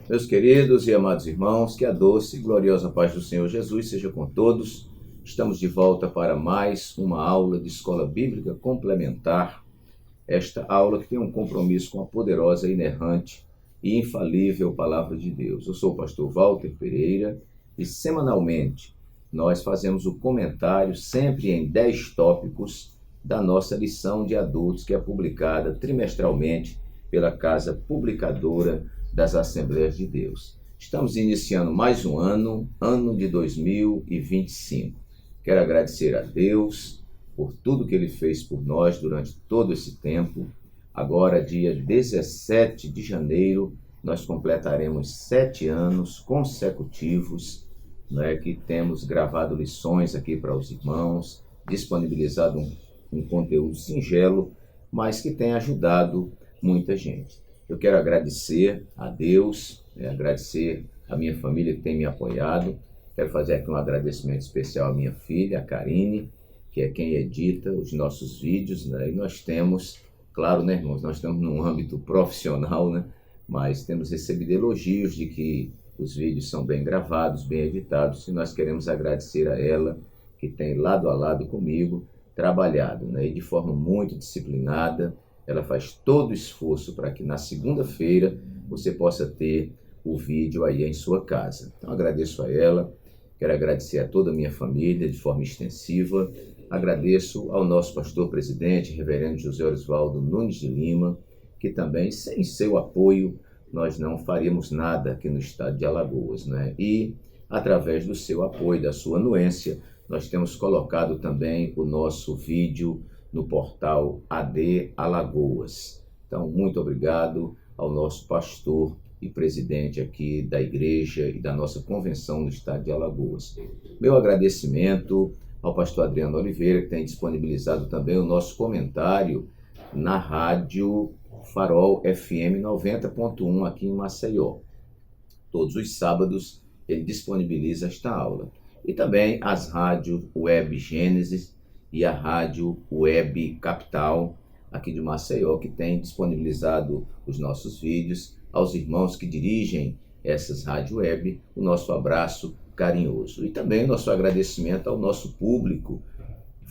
Meus queridos e amados irmãos, que a doce e gloriosa paz do Senhor Jesus seja com todos. Estamos de volta para mais uma aula de Escola Bíblica Complementar. Esta aula que tem um compromisso com a poderosa, inerrante e infalível Palavra de Deus. Eu sou o pastor Walter Pereira e semanalmente nós fazemos o comentário sempre em 10 tópicos da nossa lição de adultos que é publicada trimestralmente pela Casa Publicadora das Assembleias de Deus. Estamos iniciando mais um ano de 2025. Quero agradecer a Deus por tudo que Ele fez por nós durante todo esse tempo. Agora, dia 17 de janeiro, nós completaremos 7 anos consecutivos, que temos gravado lições aqui para os irmãos, disponibilizado um conteúdo singelo, mas que tem ajudado muita gente. Eu quero agradecer a Deus, agradecer a minha família que tem me apoiado. Quero fazer aqui um agradecimento especial à minha filha, a Karine, que é quem edita os nossos vídeos, E nós temos, claro, irmãos, nós estamos num âmbito profissional, Mas temos recebido elogios de que os vídeos são bem gravados, bem editados, e nós queremos agradecer a ela, que tem lado a lado comigo, trabalhado, E de forma muito disciplinada. Ela faz todo o esforço para que na segunda-feira você possa ter o vídeo aí em sua casa. Então agradeço a ela, quero agradecer a toda a minha família de forma extensiva, agradeço ao nosso pastor presidente, reverendo José Osvaldo Nunes de Lima, que também, sem seu apoio, nós não faríamos nada aqui no estado de Alagoas, E através do seu apoio, da sua anuência, nós temos colocado também o nosso vídeo no portal AD Alagoas. Então, muito obrigado ao nosso pastor e presidente aqui da igreja e da nossa convenção no estado de Alagoas. Meu agradecimento ao pastor Adriano Oliveira, que tem disponibilizado também o nosso comentário na rádio Farol FM 90.1 aqui em Maceió. Todos os sábados ele disponibiliza esta aula. E também as rádios Web Gênesis e a Rádio Web Capital, aqui de Maceió, que tem disponibilizado os nossos vídeos. Aos irmãos que dirigem essas rádios web, o nosso abraço carinhoso. E também o nosso agradecimento ao nosso público,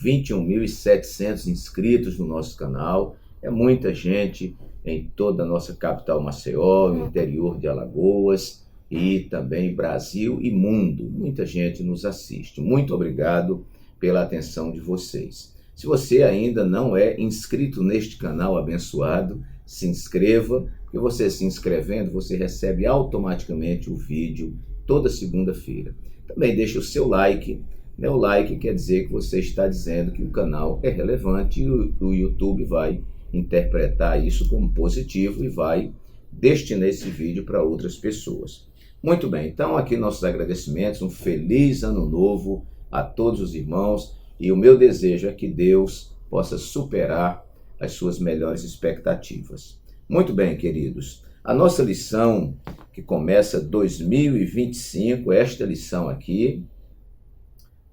21.700 inscritos no nosso canal. É muita gente em toda a nossa capital Maceió, no interior de Alagoas e também Brasil e mundo. Muita gente nos assiste. Muito obrigado pela atenção de vocês. Se você ainda não é inscrito neste canal abençoado, se inscreva, porque você se inscrevendo, você recebe automaticamente o vídeo toda segunda-feira. Também deixe o seu like, O like quer dizer que você está dizendo que o canal é relevante e o YouTube vai interpretar isso como positivo e vai destinar esse vídeo para outras pessoas. Muito bem, então aqui nossos agradecimentos, um feliz ano novo a todos os irmãos, e o meu desejo é que Deus possa superar as suas melhores expectativas. Muito bem, queridos, a nossa lição que começa 2025, esta lição aqui,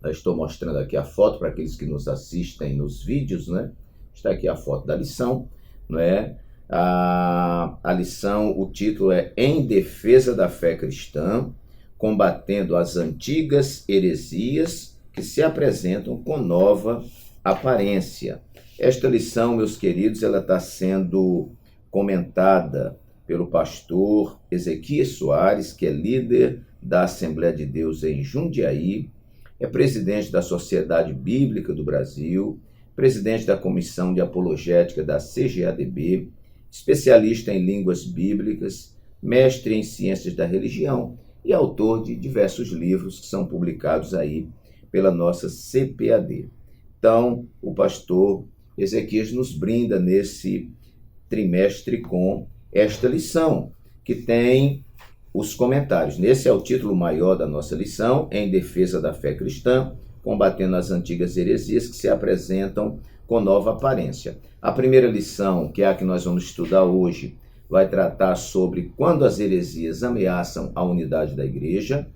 eu estou mostrando aqui a foto para aqueles que nos assistem nos vídeos, Está aqui a foto da lição, A lição, o título é Em Defesa da Fé Cristã, combatendo as antigas heresias que se apresentam com nova aparência. Esta lição, meus queridos, ela está sendo comentada pelo pastor Ezequias Soares, que é líder da Assembleia de Deus em Jundiaí, é presidente da Sociedade Bíblica do Brasil, presidente da Comissão de Apologética da CGADB, especialista em línguas bíblicas, mestre em ciências da religião e autor de diversos livros que são publicados aí pela nossa CPAD. Então, o pastor Ezequias nos brinda nesse trimestre com esta lição, que tem os comentários. Esse é o título maior da nossa lição, Em Defesa da Fé Cristã, combatendo as antigas heresias que se apresentam com nova aparência. A primeira lição, que é a que nós vamos estudar hoje, vai tratar sobre quando as heresias ameaçam a unidade da igreja.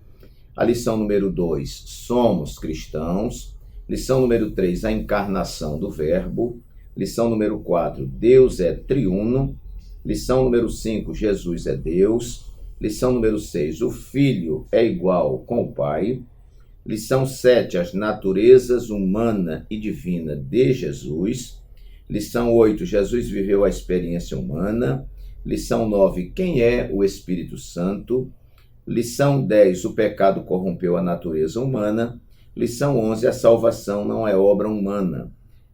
A lição número 2, somos cristãos. Lição número 3, a encarnação do verbo. Lição número 4, Deus é triuno. Lição número 5, Jesus é Deus. Lição número 6, o Filho é igual com o Pai. Lição 7, as naturezas humana e divina de Jesus. Lição 8, Jesus viveu a experiência humana. Lição 9, quem é o Espírito Santo? Lição 10, o pecado corrompeu a natureza humana. Lição 11, a salvação não é obra humana.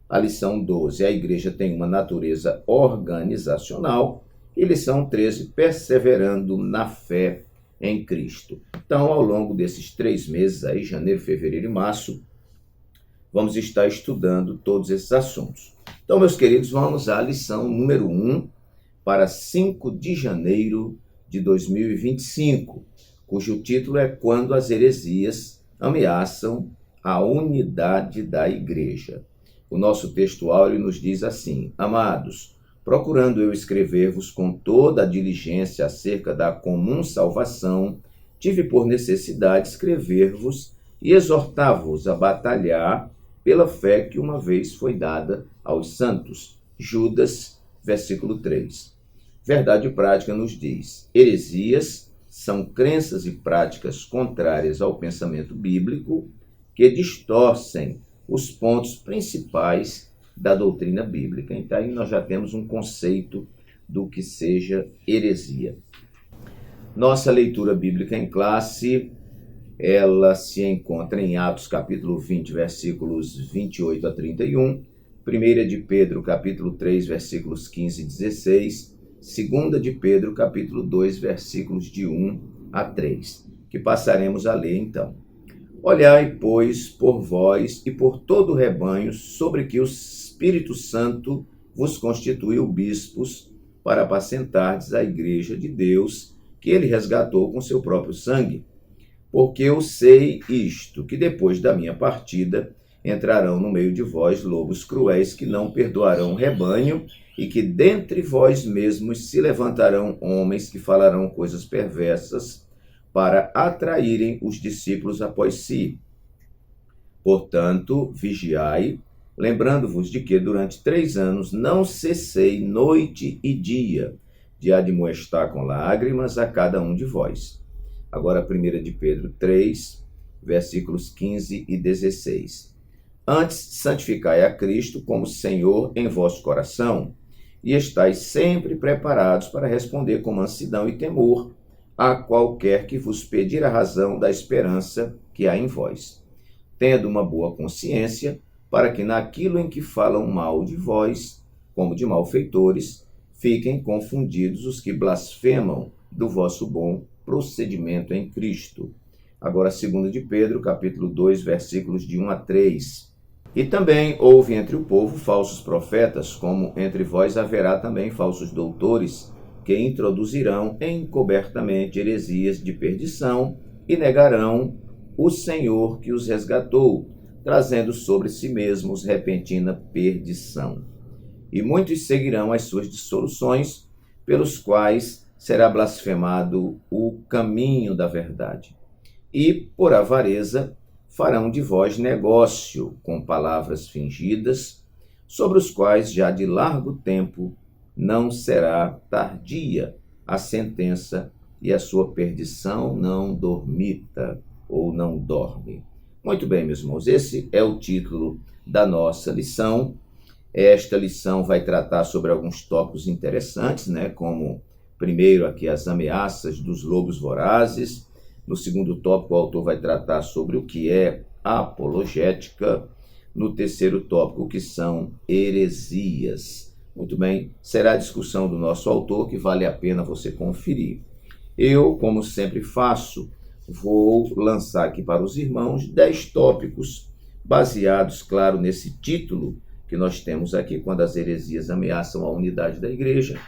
A lição 12, a igreja tem uma natureza organizacional. E lição 13, perseverando na fé em Cristo. Então, ao longo desses 3 meses, aí, janeiro, fevereiro e março, vamos estar estudando todos esses assuntos. Então, meus queridos, vamos à lição número 1 para 5 de janeiro de 2025, cujo título é Quando as heresias ameaçam a unidade da igreja. O nosso texto áureo nos diz assim: Amados, procurando eu escrever-vos com toda a diligência acerca da comum salvação, tive por necessidade escrever-vos e exortar-vos a batalhar pela fé que uma vez foi dada aos santos. Judas, versículo 3. Verdade prática nos diz: heresias são crenças e práticas contrárias ao pensamento bíblico que distorcem os pontos principais da doutrina bíblica. Então, aí nós já temos um conceito do que seja heresia. Nossa leitura bíblica em classe, ela se encontra em Atos capítulo 20, versículos 28 a 31, 1 de Pedro capítulo 3, versículos 15 e 16, 2 de Pedro capítulo 2, versículos de 1 a 3, que passaremos a ler então. Olhai, pois, por vós e por todo o rebanho sobre que o Espírito Santo vos constituiu bispos para apacentardes a igreja de Deus, que ele resgatou com seu próprio sangue. Porque eu sei isto, que depois da minha partida entrarão no meio de vós lobos cruéis que não perdoarão o rebanho, e que dentre vós mesmos se levantarão homens que falarão coisas perversas para atraírem os discípulos após si. Portanto, vigiai, lembrando-vos de que durante 3 anos não cessei noite e dia de admoestar com lágrimas a cada um de vós. Agora 1 de Pedro 3, versículos 15 e 16. Antes, santificai a Cristo como Senhor em vosso coração, e estais sempre preparados para responder com mansidão e temor a qualquer que vos pedir a razão da esperança que há em vós, tendo uma boa consciência, para que naquilo em que falam mal de vós, como de malfeitores, fiquem confundidos os que blasfemam do vosso bom procedimento em Cristo. Agora 2 de Pedro, capítulo 2, versículos de 1 a 3. E também houve entre o povo falsos profetas, como entre vós haverá também falsos doutores, que introduzirão encobertamente heresias de perdição e negarão o Senhor que os resgatou, trazendo sobre si mesmos repentina perdição. E muitos seguirão as suas dissoluções, pelos quais será blasfemado o caminho da verdade. E, por avareza, farão de vós negócio com palavras fingidas, sobre os quais já de largo tempo não será tardia a sentença, e a sua perdição não dormita ou não dorme. Muito bem, meus irmãos, esse é o título da nossa lição. Esta lição vai tratar sobre alguns tópicos interessantes, como, primeiro, aqui as ameaças dos lobos vorazes. No segundo tópico, o autor vai tratar sobre o que é apologética. No terceiro tópico, o que são heresias. Muito bem, será a discussão do nosso autor, que vale a pena você conferir. Eu, como sempre faço, vou lançar aqui para os irmãos 10 tópicos, baseados, claro, nesse título que nós temos aqui, quando as heresias ameaçam a unidade da igreja.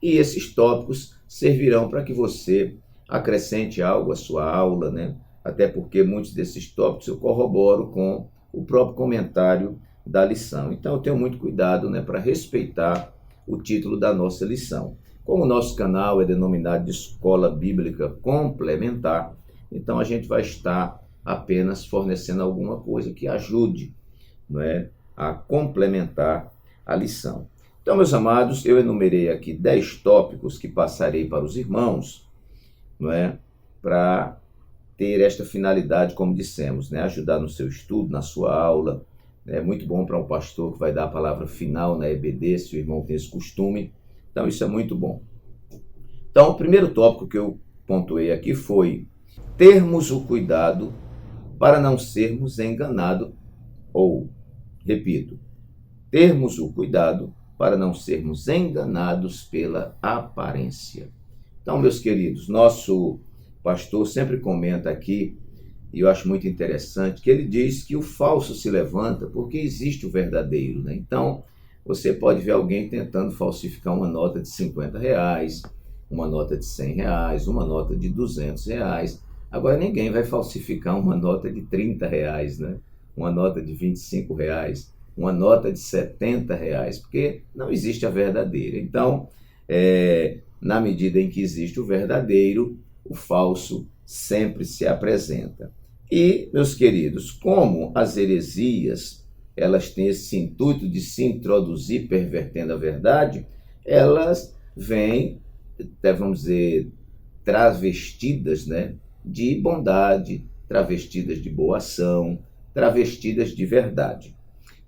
E esses tópicos servirão para que você acrescente algo à sua aula, Até porque muitos desses tópicos eu corroboro com o próprio comentário da lição. Então eu tenho muito cuidado, para respeitar o título da nossa lição. Como o nosso canal é denominado de Escola Bíblica Complementar, então a gente vai estar apenas fornecendo alguma coisa que ajude, a complementar a lição. Então, meus amados, eu enumerei aqui 10 tópicos que passarei para os irmãos, não é? Para ter esta finalidade, como dissemos, né? Ajudar no seu estudo, na sua aula. É muito bom para um pastor que vai dar a palavra final na EBD, se o irmão tem esse costume. Então, isso é muito bom. Então, o primeiro tópico que eu pontuei aqui foi termos o cuidado para não sermos enganados, ou, repito, termos o cuidado para não sermos enganados pela aparência. Então, meus queridos, nosso pastor sempre comenta aqui, e eu acho muito interessante, que ele diz que o falso se levanta porque existe o verdadeiro, né? Então, você pode ver alguém tentando falsificar uma nota de R$ 50, uma nota de R$ 100, uma nota de R$ 200. Agora, ninguém vai falsificar uma nota de R$ 30, né? Uma nota de R$ 25, uma nota de R$ 70, porque não existe a verdadeira. Então, na medida em que existe o verdadeiro, o falso sempre se apresenta. E, meus queridos, como as heresias, elas têm esse intuito de se introduzir pervertendo a verdade, elas vêm, vamos dizer, travestidas, né, de bondade, travestidas de boa ação, travestidas de verdade.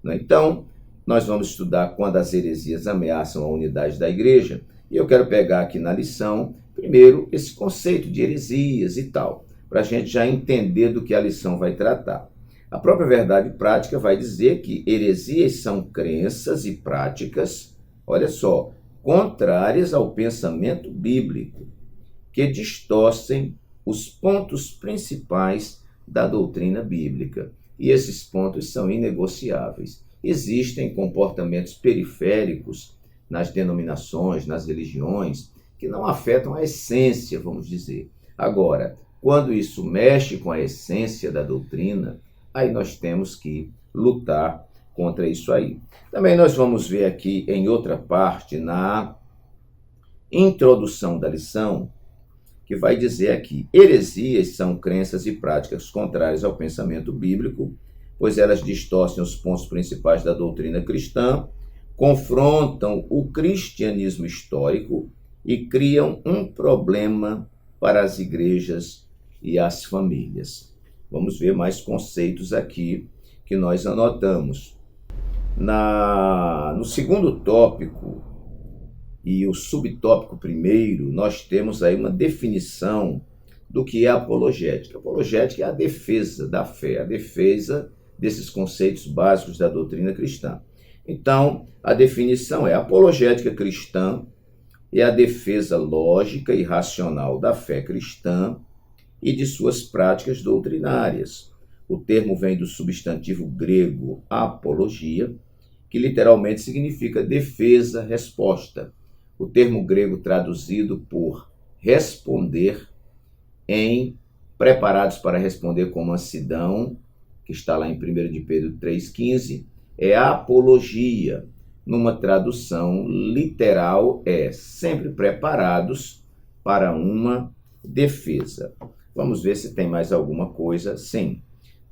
Então, nós vamos estudar quando as heresias ameaçam a unidade da igreja, e eu quero pegar aqui na lição, primeiro, esse conceito de heresias e tal, para a gente já entender do que a lição vai tratar. A própria verdade prática vai dizer que heresias são crenças e práticas, olha só, contrárias ao pensamento bíblico, que distorcem os pontos principais da doutrina bíblica. E esses pontos são inegociáveis. Existem comportamentos periféricos nas denominações, nas religiões, que não afetam a essência, vamos dizer. Agora, quando isso mexe com a essência da doutrina, aí nós temos que lutar contra isso aí. Também nós vamos ver aqui em outra parte, na introdução da lição, que vai dizer aqui: heresias são crenças e práticas contrárias ao pensamento bíblico, pois elas distorcem os pontos principais da doutrina cristã, confrontam o cristianismo histórico e criam um problema para as igrejas e as famílias. Vamos ver mais conceitos aqui que nós anotamos. No segundo tópico e o subtópico primeiro, nós temos aí uma definição do que é apologética. Apologética é a defesa da fé, a defesa desses conceitos básicos da doutrina cristã. Então, a definição é: apologética cristã é a defesa lógica e racional da fé cristã e de suas práticas doutrinárias. O termo vem do substantivo grego apologia, que literalmente significa defesa, resposta. O termo grego traduzido por responder, em preparados para responder com mansidão, que está lá em 1 de Pedro 3,15, é apologia. Numa tradução literal, é sempre preparados para uma defesa. Vamos ver se tem mais alguma coisa. Sim.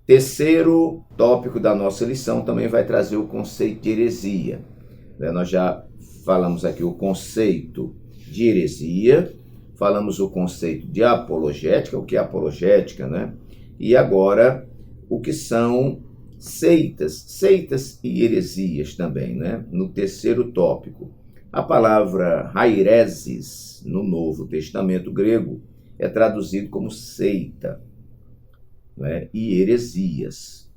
Terceiro tópico da nossa lição também vai trazer o conceito de heresia. Nós já falamos aqui o conceito de heresia, falamos o conceito de apologética, o que é apologética, né? E agora, o que são seitas e heresias também, né? No terceiro tópico. A palavra haireses, no Novo Testamento grego, é traduzido como seita, né? E heresias.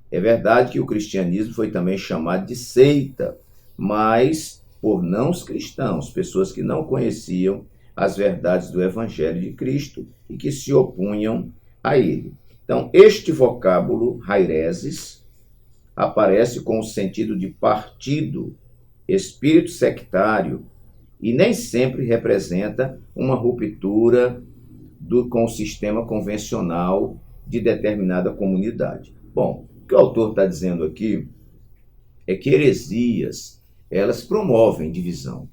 É verdade que o cristianismo foi também chamado de seita, mas por não os cristãos, pessoas que não conheciam as verdades do Evangelho de Cristo e que se opunham a ele. Então, este vocábulo, haireses, aparece com o sentido de partido, espírito sectário, e nem sempre representa uma ruptura com o sistema convencional de determinada comunidade. Bom, o que o autor está dizendo aqui é que heresias, elas promovem divisão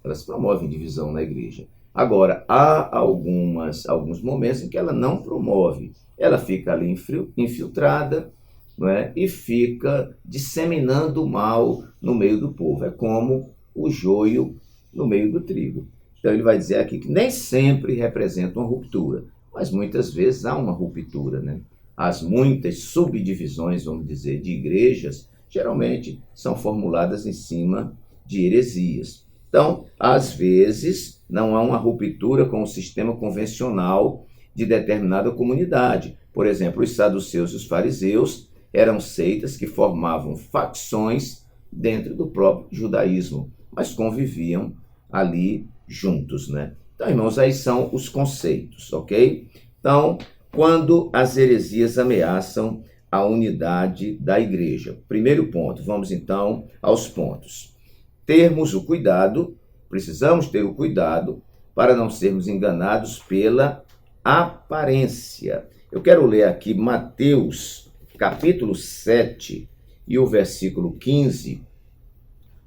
na igreja. Agora, há alguns momentos em que ela não promove, ela fica ali infiltrada, não é? E fica disseminando o mal no meio do povo. É como o joio no meio do trigo. Então ele vai dizer aqui que nem sempre representa uma ruptura, mas muitas vezes há uma ruptura, né? As muitas subdivisões, vamos dizer, de igrejas, geralmente são formuladas em cima de heresias. Então, às vezes, não há uma ruptura com o sistema convencional de determinada comunidade. Por exemplo, os saduceus e os fariseus eram seitas que formavam facções dentro do próprio judaísmo, mas conviviam ali juntos, né? Então, irmãos, aí são os conceitos, ok? Então, quando as heresias ameaçam a unidade da igreja. Primeiro ponto, vamos então aos pontos. Termos o cuidado, precisamos ter o cuidado para não sermos enganados pela aparência. Eu quero ler aqui Mateus, capítulo 7 e o versículo 15,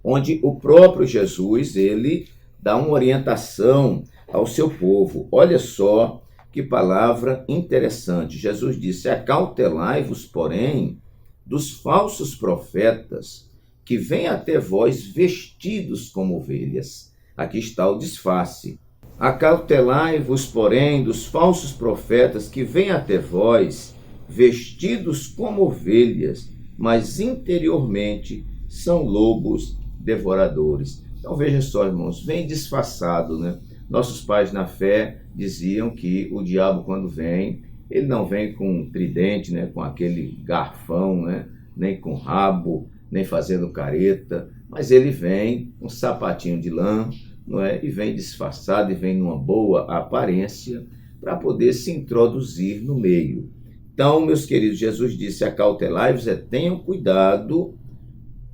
onde o próprio Jesus, ele dá uma orientação ao seu povo. Olha só que palavra interessante. Jesus disse: acautelai-vos, porém, dos falsos profetas que vêm até vós vestidos como ovelhas. Aqui está o disfarce. Acautelai-vos, porém, dos falsos profetas que vêm até vós vestidos como ovelhas, mas interiormente são lobos devoradores. Então veja só, irmãos, vem disfarçado, né? Nossos pais na fé diziam que o diabo, quando vem, ele não vem com um tridente, né, com aquele garfão, né, nem com rabo, nem fazendo careta, mas ele vem com um sapatinho de lã, não é? E vem disfarçado e vem numa boa aparência para poder se introduzir no meio. Então, meus queridos, Jesus disse: acautelai-vos, tenham cuidado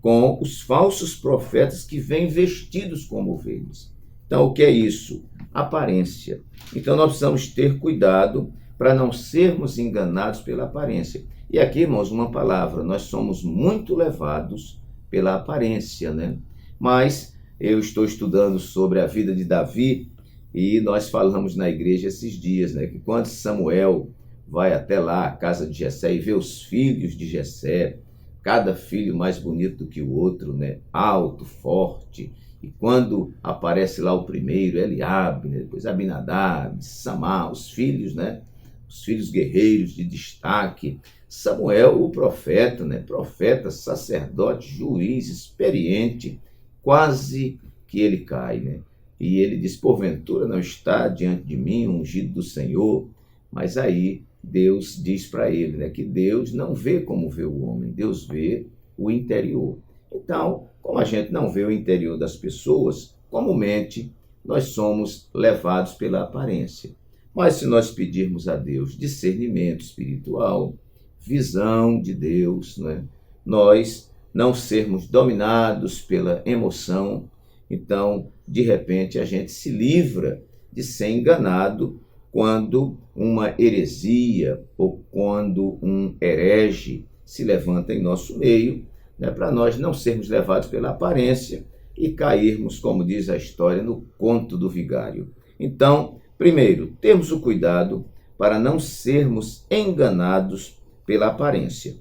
com os falsos profetas que vêm vestidos como ovelhas. Então, o que é isso? Aparência. Então, nós precisamos ter cuidado para não sermos enganados pela aparência. E aqui, irmãos, uma palavra: nós somos muito levados pela aparência, né? Mas eu estou estudando sobre a vida de Davi e nós falamos na igreja esses dias, né, que quando Samuel vai até lá, a casa de Jessé, e vê os filhos de Jessé, cada filho mais bonito do que o outro, né, alto, forte, e quando aparece lá o primeiro, Eliabe, né, depois Abinadab, Samá, os filhos, né, os filhos guerreiros de destaque, Samuel, o profeta, né, profeta, sacerdote, juiz, experiente, quase que ele cai, né? E ele diz: porventura não está diante de mim o ungido do Senhor? Mas aí Deus diz para ele, né, que Deus não vê como vê o homem, Deus vê o interior. Então, como a gente não vê o interior das pessoas, comumente nós somos levados pela aparência. Mas se nós pedirmos a Deus discernimento espiritual, visão de Deus, né, nós não sermos dominados pela emoção, então, de repente, a gente se livra de ser enganado quando uma heresia ou quando um herege se levanta em nosso meio, né, para nós não sermos levados pela aparência e cairmos, como diz a história, no conto do vigário. Então, primeiro, temos o cuidado para não sermos enganados pela aparência.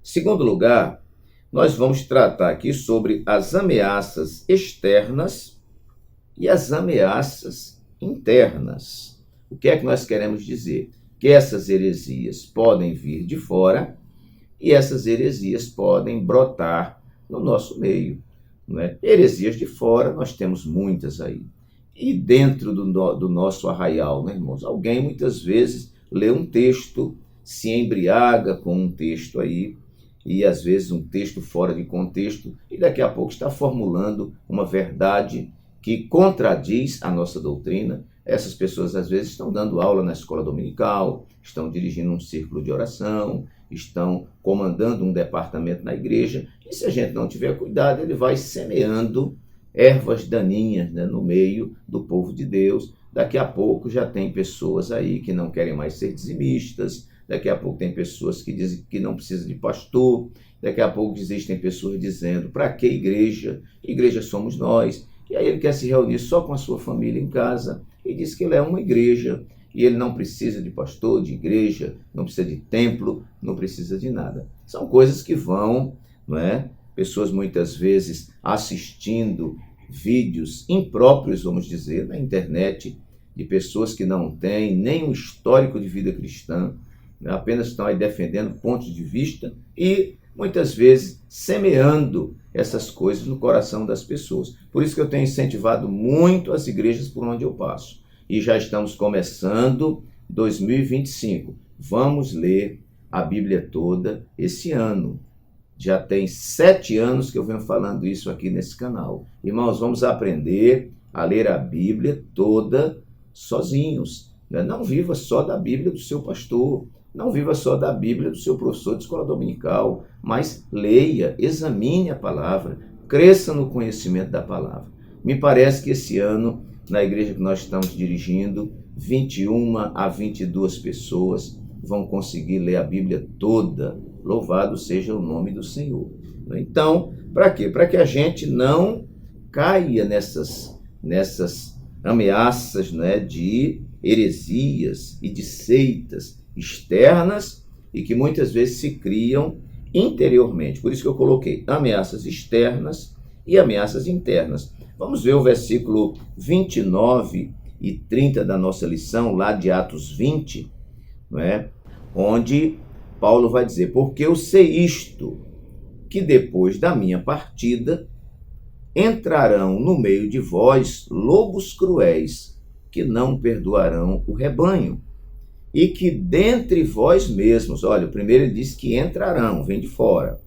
Segundo lugar, nós vamos tratar aqui sobre as ameaças externas e as ameaças internas. O que é que nós queremos dizer? Que essas heresias podem vir de fora e essas heresias podem brotar no nosso meio, não é? Heresias de fora, nós temos muitas aí. E dentro do nosso arraial, né, irmãos? Alguém muitas vezes lê um texto, se embriaga com um texto aí, e às vezes um texto fora de contexto, e daqui a pouco está formulando uma verdade que contradiz a nossa doutrina. Essas pessoas às vezes estão dando aula na escola dominical, estão dirigindo um círculo de oração, estão comandando um departamento na igreja, e se a gente não tiver cuidado, ele vai semeando ervas daninhas, né, no meio do povo de Deus. Daqui a pouco já tem pessoas aí que não querem mais ser dizimistas, daqui a pouco tem pessoas que dizem que não precisa de pastor, daqui a pouco existem pessoas dizendo: para que igreja? Igreja somos nós. E aí ele quer se reunir só com a sua família em casa e diz que ele é uma igreja e ele não precisa de pastor, de igreja, não precisa de templo, não precisa de nada. São coisas que vão, não é? Pessoas muitas vezes assistindo vídeos impróprios, vamos dizer, na internet, de pessoas que não têm nenhum histórico de vida cristã, né? Apenas estão aí defendendo pontos de vista e, muitas vezes, semeando essas coisas no coração das pessoas. Por isso que eu tenho incentivado muito as igrejas por onde eu passo. E já estamos começando 2025. Vamos ler a Bíblia toda esse ano. Já tem 7 anos que eu venho falando isso aqui nesse canal. Irmãos, vamos aprender a ler a Bíblia toda sozinhos. Né? Não viva só da Bíblia do seu pastor. Não viva só da Bíblia do seu professor de escola dominical. Mas leia, examine a palavra, cresça no conhecimento da palavra. Me parece que esse ano, na igreja que nós estamos dirigindo, 21 a 22 pessoas vão conseguir ler a Bíblia toda. Louvado seja o nome do Senhor. Então, para quê? Para que a gente não caia nessas ameaças, né, de heresias e de seitas externas e que muitas vezes se criam interiormente. Por isso que eu coloquei ameaças externas e ameaças internas. Vamos ver o versículo 29 e 30 da nossa lição, lá de Atos 20, não é? Onde Paulo vai dizer: porque eu sei isto, que depois da minha partida entrarão no meio de vós lobos cruéis, que não perdoarão o rebanho, e que dentre vós mesmos, olha, o primeiro ele diz que entrarão, vem de fora,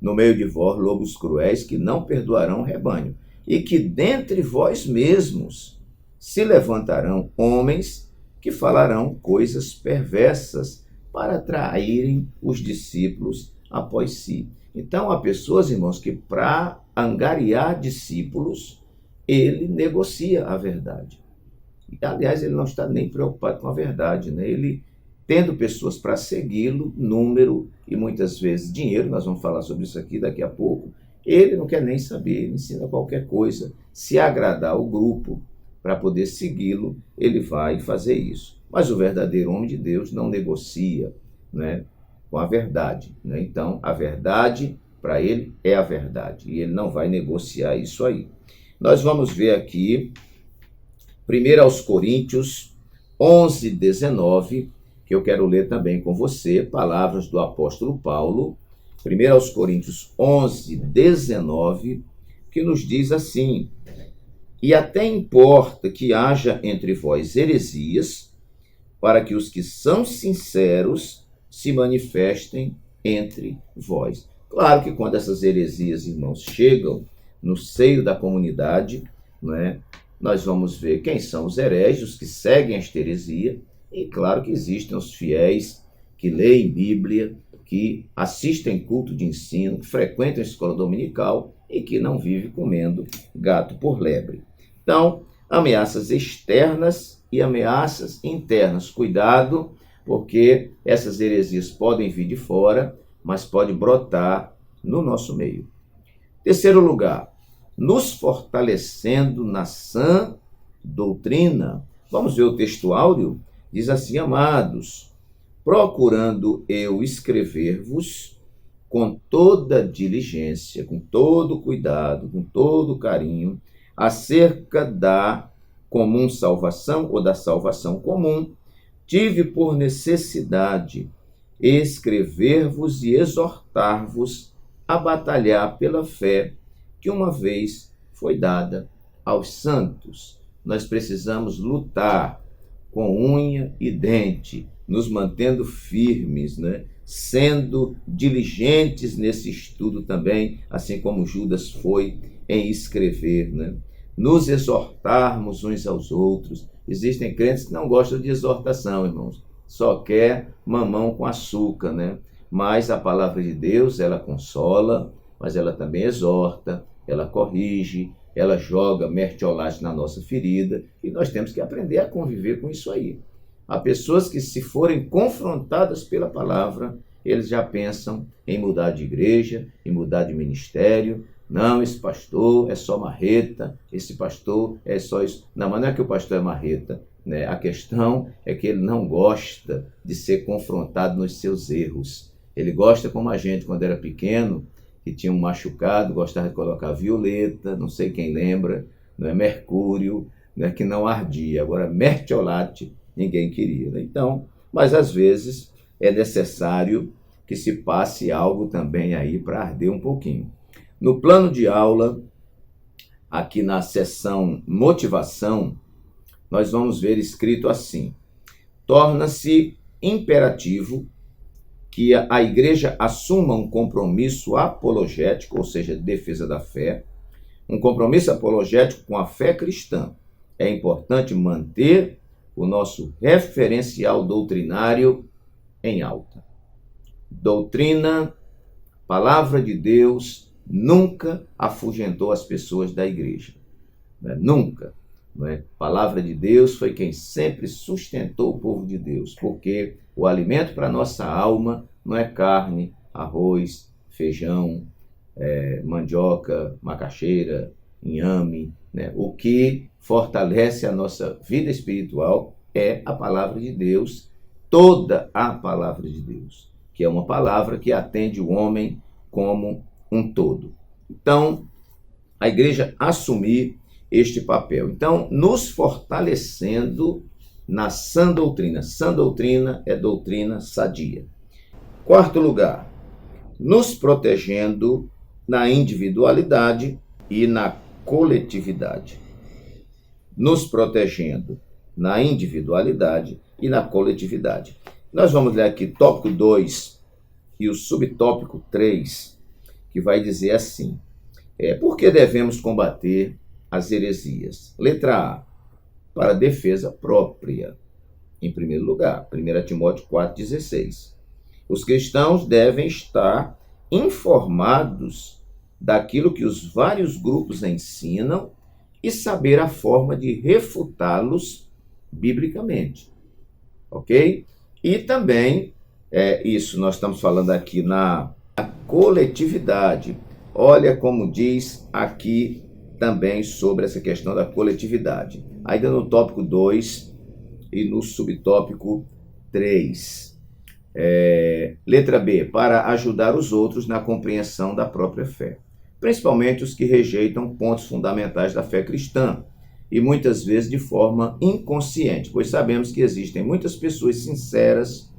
no meio de vós lobos cruéis, que não perdoarão o rebanho, e que dentre vós mesmos se levantarão homens que falarão coisas perversas para atraírem os discípulos após si. Então, há pessoas, irmãos, que para angariar discípulos, ele negocia a verdade. E, aliás, ele não está nem preocupado com a verdade, né? Ele, tendo pessoas para segui-lo, número e muitas vezes dinheiro, nós vamos falar sobre isso aqui daqui a pouco, ele não quer nem saber, ele ensina qualquer coisa. Se agradar o grupo para poder segui-lo, ele vai fazer isso. Mas o verdadeiro homem de Deus não negocia, né, com a verdade, né? Então, a verdade, para ele, é a verdade. E ele não vai negociar isso aí. Nós vamos ver aqui, 1 Coríntios 11, 19, que eu quero ler também com você, palavras do apóstolo Paulo. 1 Coríntios 11, 19, que nos diz assim: e até importa que haja entre vós heresias, para que os que são sinceros se manifestem entre vós. Claro que quando essas heresias, irmãos, chegam no seio da comunidade, né, nós vamos ver quem são os hereges, os que seguem esta heresia, e claro que existem os fiéis que leem Bíblia, que assistem culto de ensino, que frequentam a escola dominical e que não vivem comendo gato por lebre. Então, ameaças externas e ameaças internas. Cuidado, porque essas heresias podem vir de fora, mas pode brotar no nosso meio. Terceiro lugar, nos fortalecendo na sã doutrina. Vamos ver o texto áureo? Diz assim: amados, procurando eu escrever-vos com toda diligência, com todo cuidado, com todo carinho, acerca da comum salvação ou da salvação comum, tive por necessidade escrever-vos e exortar-vos a batalhar pela fé que uma vez foi dada aos santos. Nós precisamos lutar com unha e dente, nos mantendo firmes, né? Sendo diligentes nesse estudo também, assim como Judas foi em escrever, né? Nos exortarmos uns aos outros. Existem crentes que não gostam de exortação, irmãos. Só quer mamão com açúcar, né? Mas a palavra de Deus, ela consola, mas ela também exorta, ela corrige, ela joga mertiolate na nossa ferida, e nós temos que aprender a conviver com isso aí. Há pessoas que, se forem confrontadas pela palavra, eles já pensam em mudar de igreja, em mudar de ministério. Não, esse pastor é só marreta, esse pastor é só isso. Não, mas não é que o pastor é marreta, né? A questão é que ele não gosta de ser confrontado nos seus erros. Ele gosta, como a gente, quando era pequeno, que tinha um machucado, gostava de colocar violeta, não sei quem lembra, não é mercúrio, né, que não ardia. Agora, mertiolate, ninguém queria. Né? Então, mas às vezes é necessário que se passe algo também aí para arder um pouquinho. No plano de aula, aqui na seção motivação, nós vamos ver escrito assim: torna-se imperativo que a igreja assuma um compromisso apologético, ou seja, defesa da fé, um compromisso apologético com a fé cristã. É importante manter o nosso referencial doutrinário em alta. Doutrina, palavra de Deus, nunca afugentou as pessoas da igreja. Né? Nunca. Né? Palavra de Deus foi quem sempre sustentou o povo de Deus, porque o alimento para a nossa alma não é carne, arroz, feijão, mandioca, macaxeira, inhame. Né? O que fortalece a nossa vida espiritual é a palavra de Deus, toda a palavra de Deus, que é uma palavra que atende o homem como um todo. Então, a igreja assumir este papel. Então, nos fortalecendo na sã doutrina. Sã doutrina é doutrina sadia. Quarto lugar, nos protegendo na individualidade e na coletividade. Nos protegendo na individualidade e na coletividade. Nós vamos ler aqui tópico 2 e o subtópico 3, que vai dizer assim: por que devemos combater as heresias? Letra A, para defesa própria. Em primeiro lugar, 1 Timóteo 4,16. Os cristãos devem estar informados daquilo que os vários grupos ensinam e saber a forma de refutá-los biblicamente. Ok? E também, isso nós estamos falando aqui na coletividade. Olha como diz aqui também sobre essa questão da coletividade. Ainda no tópico 2 e no subtópico 3. Letra B, para ajudar os outros na compreensão da própria fé. Principalmente os que rejeitam pontos fundamentais da fé cristã, e muitas vezes de forma inconsciente, pois sabemos que existem muitas pessoas sinceras,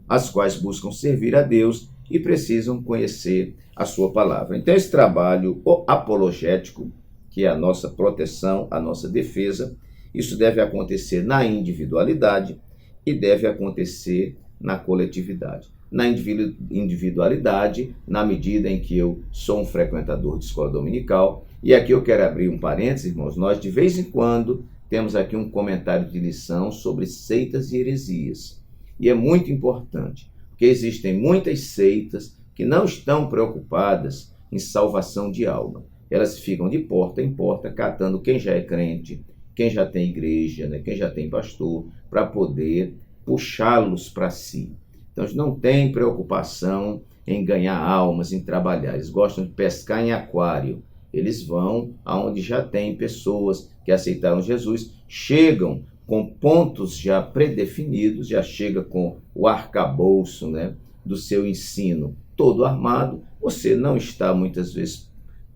as quais buscam servir a Deus e precisam conhecer a sua palavra. Então, esse trabalho apologético, que é a nossa proteção, a nossa defesa, isso deve acontecer na individualidade e deve acontecer na coletividade. Na individualidade, na medida em que eu sou um frequentador de escola dominical, e aqui eu quero abrir um parênteses, irmãos, nós de vez em quando temos aqui um comentário de lição sobre seitas e heresias. E é muito importante, porque existem muitas seitas que não estão preocupadas em salvação de alma. Elas ficam de porta em porta, catando quem já é crente, quem já tem igreja, né, quem já tem pastor, para poder puxá-los para si. Então, eles não têm preocupação em ganhar almas, em trabalhar. Eles gostam de pescar em aquário. Eles vão aonde já tem pessoas que aceitaram Jesus, chegam com pontos já predefinidos, já chega com o arcabouço, né, do seu ensino todo armado. Você não está, muitas vezes,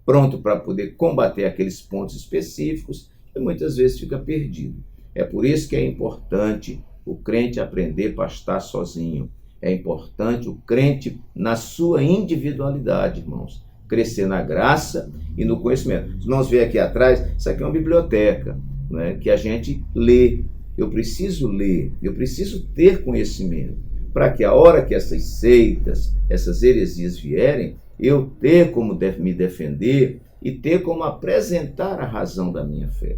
pronto para poder combater aqueles pontos específicos e muitas vezes fica perdido. É por isso que é importante o crente aprender a pastar sozinho. É importante o crente, na sua individualidade, irmãos, crescer na graça e no conhecimento. Se nós ver aqui atrás, isso aqui é uma biblioteca, né, que a gente lê. Eu preciso ler, eu preciso ter conhecimento, para que a hora que essas seitas, essas heresias vierem, eu ter como me defender e ter como apresentar a razão da minha fé.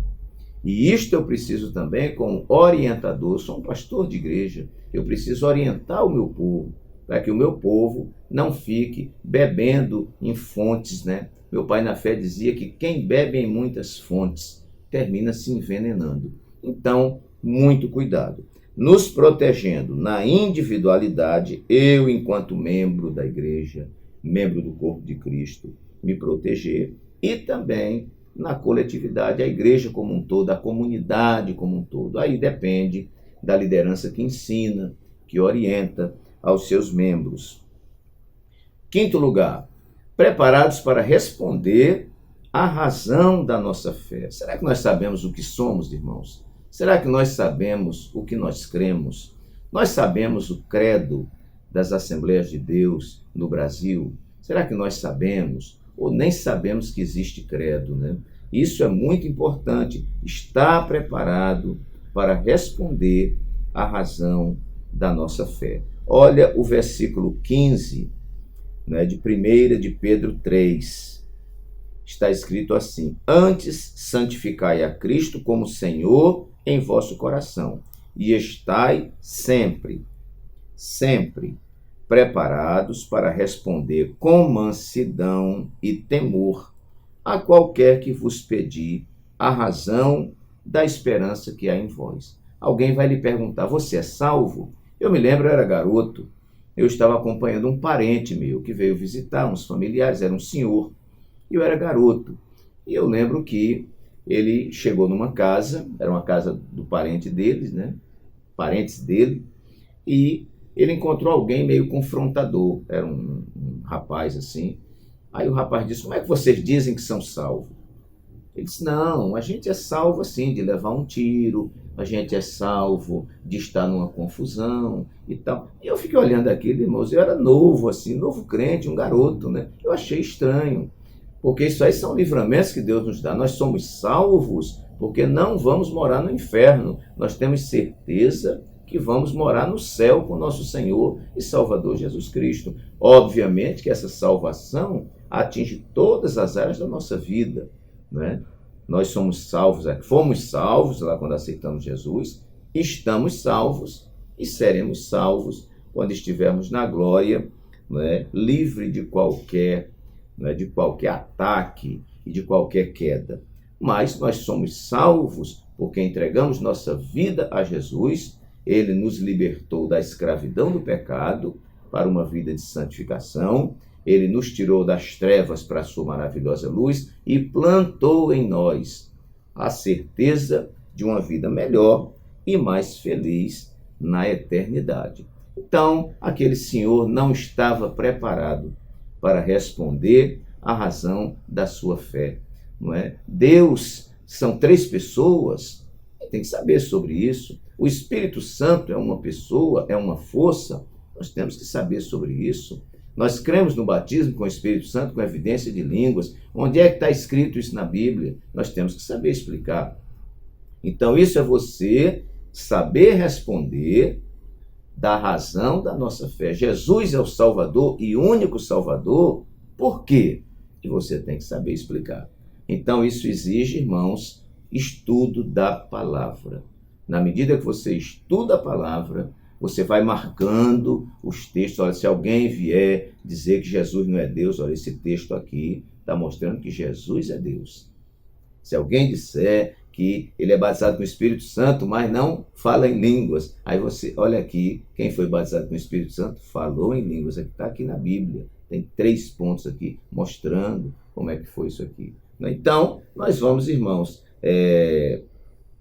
E isto eu preciso também como orientador, sou um pastor de igreja, eu preciso orientar o meu povo, para que o meu povo não fique bebendo em fontes, né? Meu pai na fé dizia que quem bebe em muitas fontes termina se envenenando. Então, muito cuidado. Nos protegendo na individualidade, eu, enquanto membro da igreja, membro do corpo de Cristo, me proteger, e também na coletividade, a igreja como um todo, a comunidade como um todo. Aí depende da liderança que ensina, que orienta aos seus membros. Quinto lugar, preparados para responder à razão da nossa fé. Será que nós sabemos o que somos, irmãos? Será que nós sabemos o que nós cremos? Nós sabemos o credo das Assembleias de Deus no Brasil? Será que nós sabemos? Ou nem sabemos que existe credo, né? Isso é muito importante, estar preparado para responder à razão da nossa fé. Olha o versículo 15, né, de 1 de Pedro 3. Está escrito assim: antes santificai a Cristo como Senhor em vosso coração, e estai sempre preparados para responder com mansidão e temor a qualquer que vos pedir a razão da esperança que há em vós. Alguém vai lhe perguntar: você é salvo? Eu me lembro, eu era garoto, eu estava acompanhando um parente meu que veio visitar, uns familiares, era um senhor, e eu era garoto. E eu lembro que ele chegou numa casa, era uma casa do parente deles, né? Parentes dele, e ele encontrou alguém meio confrontador, era um rapaz assim. Aí o rapaz disse: como é que vocês dizem que são salvos? Ele disse: não, a gente é salvo assim, de levar um tiro, a gente é salvo de estar numa confusão e tal. E eu fiquei olhando aquilo, irmãos, eu era novo assim, novo crente, um garoto, né? Eu achei estranho, porque isso aí são livramentos que Deus nos dá. Nós somos salvos porque não vamos morar no inferno, nós temos certeza que vamos morar no céu com nosso Senhor e Salvador Jesus Cristo. Obviamente que essa salvação atinge todas as áreas da nossa vida, né? Nós somos salvos, fomos salvos lá quando aceitamos Jesus, estamos salvos e seremos salvos quando estivermos na glória, né? Livre de qualquer ataque e de qualquer queda. Mas nós somos salvos porque entregamos nossa vida a Jesus. Ele nos libertou da escravidão do pecado para uma vida de santificação. Ele nos tirou das trevas para a sua maravilhosa luz e plantou em nós a certeza de uma vida melhor e mais feliz na eternidade. Então, aquele senhor não estava preparado para responder à razão da sua fé, não é? Deus são 3 pessoas, tem que saber sobre isso. O Espírito Santo é uma pessoa, é uma força, nós temos que saber sobre isso. Nós cremos no batismo com o Espírito Santo, com evidência de línguas. Onde é que está escrito isso na Bíblia? Nós temos que saber explicar. Então, isso é você saber responder da razão da nossa fé. Jesus é o Salvador e único Salvador. Por quê? E você tem que saber explicar. Então, isso exige, irmãos, estudo da palavra. Na medida que você estuda a palavra, você vai marcando os textos. Olha, se alguém vier dizer que Jesus não é Deus, olha, esse texto aqui está mostrando que Jesus é Deus. Se alguém disser que ele é batizado com o Espírito Santo, mas não fala em línguas, aí você, olha aqui, quem foi batizado com o Espírito Santo falou em línguas, está aqui na Bíblia. Tem 3 pontos aqui, mostrando como é que foi isso aqui. Então, nós vamos, irmãos,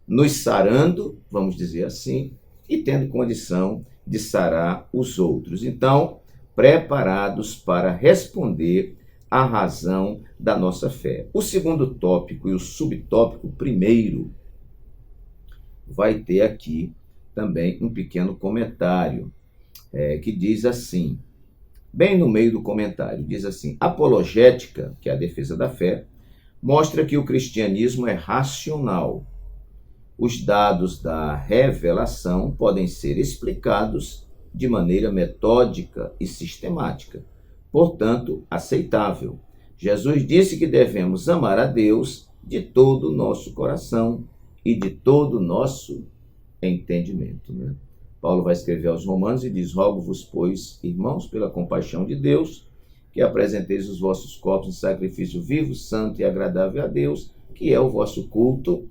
nos sarando, vamos dizer assim, e tendo condição de sarar os outros. Então, preparados para responder à razão da nossa fé. O segundo tópico e o subtópico primeiro vai ter aqui também um pequeno comentário que diz assim, bem no meio do comentário, diz assim: apologética, que é a defesa da fé, mostra que o cristianismo é racional. Os dados da revelação podem ser explicados de maneira metódica e sistemática, portanto, aceitável. Jesus disse que devemos amar a Deus de todo o nosso coração e de todo o nosso entendimento, né? Paulo vai escrever aos Romanos e diz: rogo-vos, pois, irmãos, pela compaixão de Deus, que apresenteis os vossos corpos em sacrifício vivo, santo e agradável a Deus, que é o vosso culto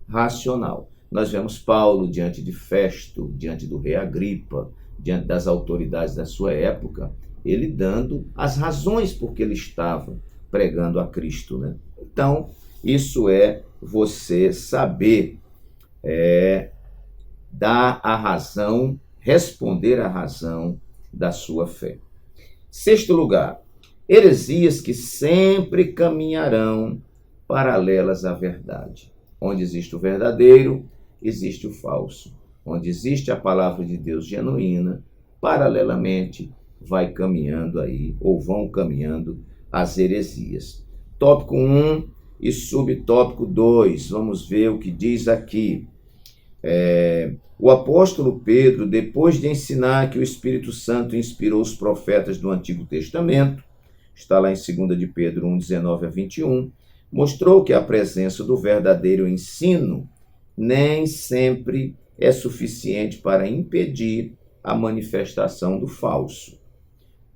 racional. Nós vemos Paulo diante de Festo, diante do rei Agripa, diante das autoridades da sua época, ele dando as razões por que ele estava pregando a Cristo, né? Então, isso é você saber dar a razão, responder à razão da sua fé. Sexto lugar, Heresias que sempre caminharão paralelas à verdade. Onde existe o verdadeiro, existe o falso. Onde existe a palavra de Deus genuína, paralelamente vai caminhando aí, ou vão caminhando as heresias. Tópico 1 e subtópico 2. Vamos ver o que diz aqui. O apóstolo Pedro, depois de ensinar que o Espírito Santo inspirou os profetas do Antigo Testamento, está lá em 2 de Pedro 1, 19 a 21, mostrou que a presença do verdadeiro ensino nem sempre é suficiente para impedir a manifestação do falso.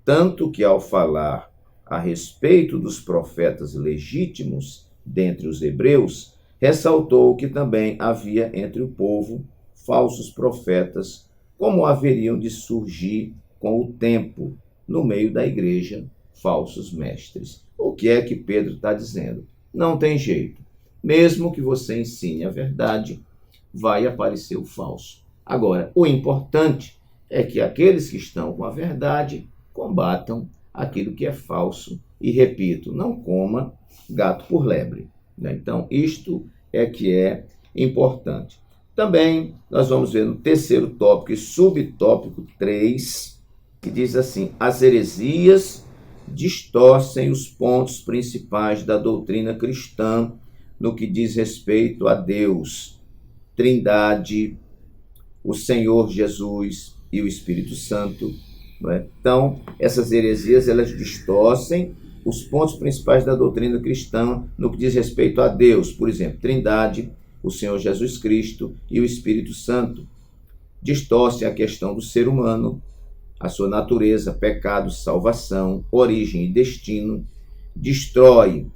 Tanto que, ao falar a respeito dos profetas legítimos dentre os hebreus, ressaltou que também havia entre o povo falsos profetas, como haveriam de surgir com o tempo, no meio da igreja, falsos mestres. O que é que Pedro está dizendo? Não tem jeito. Mesmo que você ensine a verdade, vai aparecer o falso. Agora, o importante é que aqueles que estão com a verdade combatam aquilo que é falso. E, repito, não coma gato por lebre. Então, isto é que é importante. Também nós vamos ver no terceiro tópico e subtópico 3, que diz assim: as heresias distorcem os pontos principais da doutrina cristã no que diz respeito a Deus, Trindade, o Senhor Jesus e o Espírito Santo. Não é? Então, essas heresias, elas distorcem os pontos principais da doutrina cristã no que diz respeito a Deus, por exemplo, Trindade, o Senhor Jesus Cristo e o Espírito Santo. Distorcem a questão do ser humano, a sua natureza, pecado, salvação, origem e destino. Destrói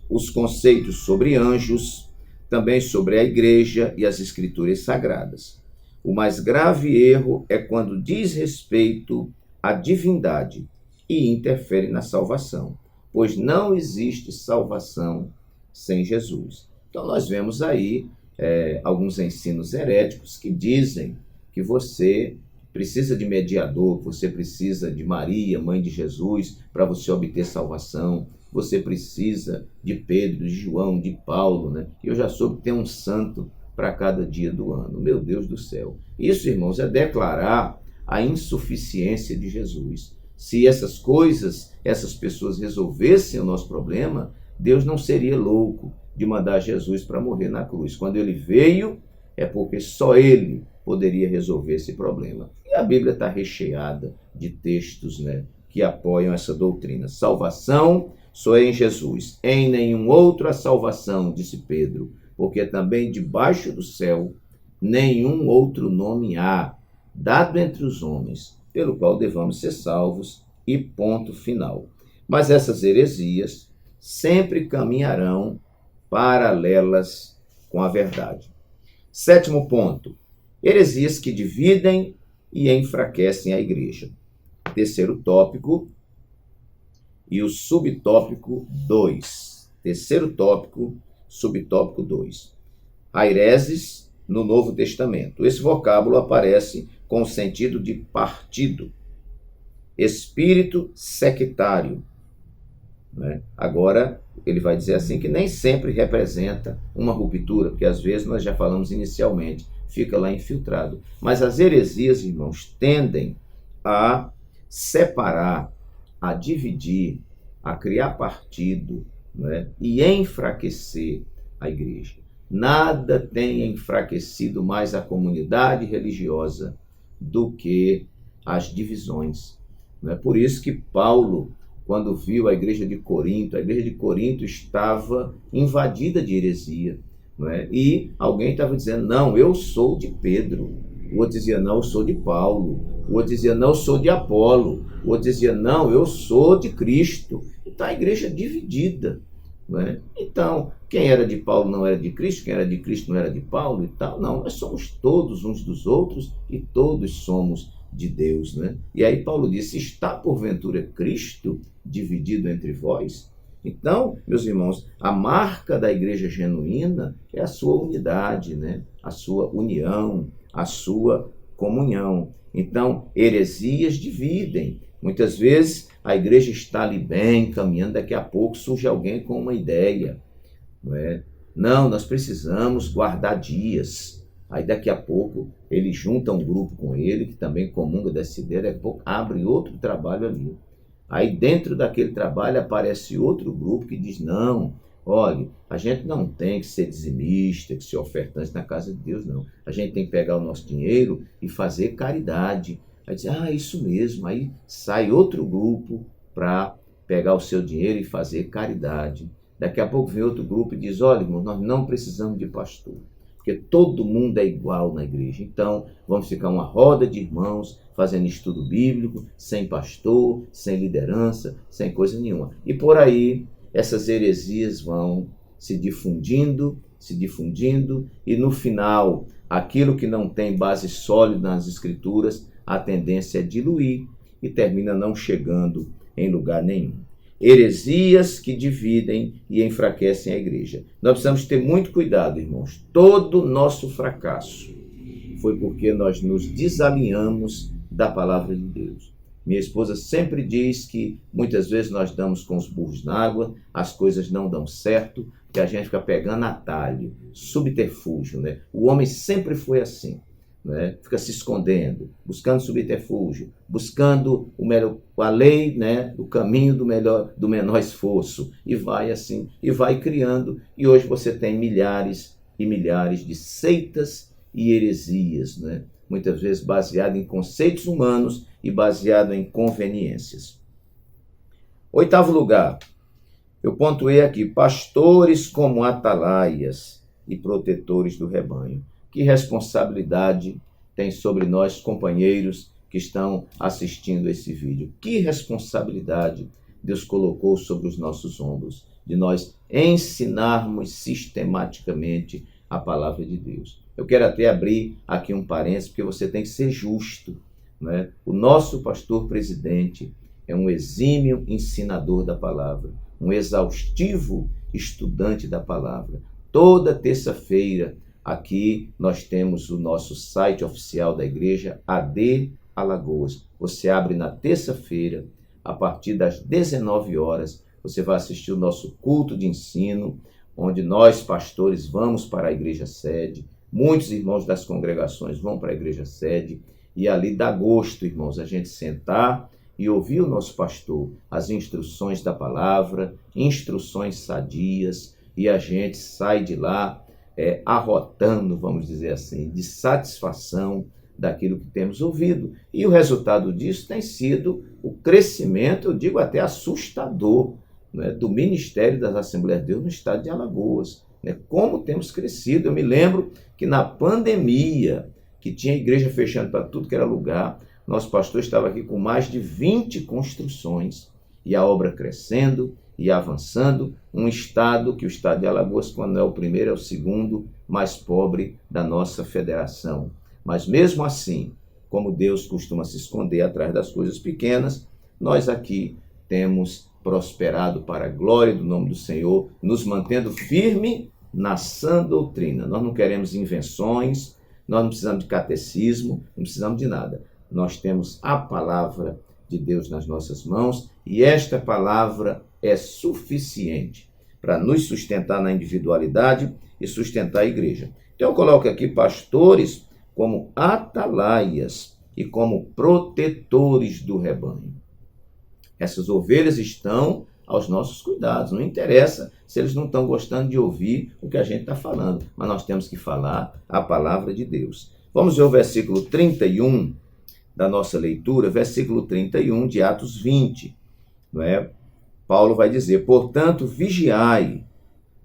os conceitos sobre anjos, também sobre a igreja e as escrituras sagradas. O mais grave erro é quando diz respeito à divindade e interfere na salvação, pois não existe salvação sem Jesus. Então nós vemos aí alguns ensinos heréticos que dizem que você precisa de mediador, que você precisa de Maria, mãe de Jesus, para você obter salvação. Você precisa de Pedro, de João, de Paulo, né? E eu já soube que tem um santo para cada dia do ano. Meu Deus do céu. Isso, irmãos, é declarar a insuficiência de Jesus. Se essas coisas, essas pessoas resolvessem o nosso problema, Deus não seria louco de mandar Jesus para morrer na cruz. Quando ele veio, é porque só ele poderia resolver esse problema. E a Bíblia está recheada de textos, né, que apoiam essa doutrina. Salvação só é em Jesus. Em nenhum outro a salvação, disse Pedro, porque também debaixo do céu nenhum outro nome há, dado entre os homens, pelo qual devamos ser salvos, e ponto final. Mas essas heresias sempre caminharão paralelas com a verdade. Sétimo ponto: heresias que dividem e enfraquecem a igreja. Terceiro tópico e o subtópico 2. Terceiro tópico, subtópico 2. Hereses no Novo Testamento. Esse vocábulo aparece com o sentido de partido, espírito sectário. Né? Agora, ele vai dizer assim que nem sempre representa uma ruptura, porque às vezes nós já falamos inicialmente, fica lá infiltrado. Mas as heresias, irmãos, tendem a separar, a dividir, a criar partido, né? E enfraquecer a igreja. Nada tem enfraquecido mais a comunidade religiosa do que as divisões. Não é por isso que Paulo, quando viu a igreja de Corinto estava invadida de heresia. Não é? E alguém estava dizendo: não, eu sou de Pedro. O outro dizia: não, eu sou de Paulo. O outro dizia: não, eu sou de Apolo. O outro dizia: não, eu sou de Cristo. Então a igreja dividida. Não é? Então, quem era de Paulo não era de Cristo, quem era de Cristo não era de Paulo e tal. Não, nós somos todos uns dos outros e todos somos de Deus. Né? E aí Paulo disse: está porventura Cristo dividido entre vós? Então, meus irmãos, a marca da igreja genuína é a sua unidade, né? A sua união, a sua comunhão. Então, heresias dividem, Muitas vezes a igreja está ali bem, caminhando, daqui a pouco surge alguém com uma ideia. Não é? Não, nós precisamos guardar dias. Aí daqui a pouco ele junta um grupo com ele, que também comunga dessa ideia, daqui a pouco abre outro trabalho ali. Aí dentro daquele trabalho aparece outro grupo que diz, não, olha, a gente não tem que ser dizimista, que ser ofertante na casa de Deus, não. A gente tem que pegar o nosso dinheiro e fazer caridade. Aí diz, isso mesmo. Aí sai outro grupo para pegar o seu dinheiro e fazer caridade. Daqui a pouco vem outro grupo e diz, olha, irmão, nós não precisamos de pastor, porque todo mundo é igual na igreja. Então, vamos ficar uma roda de irmãos fazendo estudo bíblico, sem pastor, sem liderança, sem coisa nenhuma. E por aí, essas heresias vão se difundindo, e no final, aquilo que não tem base sólida nas escrituras, a tendência é diluir e termina não chegando em lugar nenhum. Heresias que dividem e enfraquecem a igreja. Nós precisamos ter muito cuidado, irmãos. Todo nosso fracasso foi porque nós nos desalinhamos da palavra de Deus. Minha esposa sempre diz que muitas vezes nós damos com os burros na água, as coisas não dão certo, que a gente fica pegando atalho, subterfúgio, né? O homem sempre foi assim. Né? Fica se escondendo, buscando subterfúgio, buscando a lei, né? O caminho do menor esforço, e vai assim, e vai criando, e hoje você tem milhares e milhares de seitas e heresias, né? Muitas vezes baseado em conceitos humanos e baseado em conveniências. 8º lugar, eu pontuei aqui, pastores como atalaias e protetores do rebanho. Que responsabilidade tem sobre nós, companheiros que estão assistindo esse vídeo? Que responsabilidade Deus colocou sobre os nossos ombros, de nós ensinarmos sistematicamente a palavra de Deus. Eu quero até abrir aqui um parênteses, porque você tem que ser justo, né? O nosso pastor presidente é um exímio ensinador da palavra, um exaustivo estudante da palavra. Toda terça-feira, aqui nós temos o nosso site oficial da igreja, AD Alagoas. Você abre na terça-feira, a partir das 19 horas, você vai assistir o nosso culto de ensino, onde nós, pastores, vamos para a igreja sede. Muitos irmãos das congregações vão para a igreja sede. E ali dá gosto, irmãos, a gente sentar e ouvir o nosso pastor, as instruções da palavra, instruções sadias, e a gente sai de lá arrotando, vamos dizer assim, de satisfação daquilo que temos ouvido. E o resultado disso tem sido o crescimento, eu digo até assustador, né, do Ministério das Assembleias de Deus no estado de Alagoas. Né? Como temos crescido. Eu me lembro que na pandemia, que tinha igreja fechando para tudo que era lugar, nosso pastor estava aqui com mais de 20 construções, e a obra crescendo e avançando, um estado que o estado de Alagoas, quando é o primeiro, é o segundo mais pobre da nossa federação. Mas mesmo assim, como Deus costuma se esconder atrás das coisas pequenas, nós aqui temos prosperado para a glória do nome do Senhor, nos mantendo firme na sã doutrina. Nós não queremos invenções, nós não precisamos de catecismo, não precisamos de nada. Nós temos a palavra de Deus nas nossas mãos, e esta palavra é suficiente para nos sustentar na individualidade e sustentar a igreja. Então eu coloco aqui pastores como atalaias e como protetores do rebanho. Essas ovelhas estão aos nossos cuidados. Não interessa se eles não estão gostando de ouvir o que a gente está falando, mas nós temos que falar a palavra de Deus. Vamos ver o versículo 31 da nossa leitura, versículo 31 de Atos 20. Não é? Paulo vai dizer, portanto, vigiai,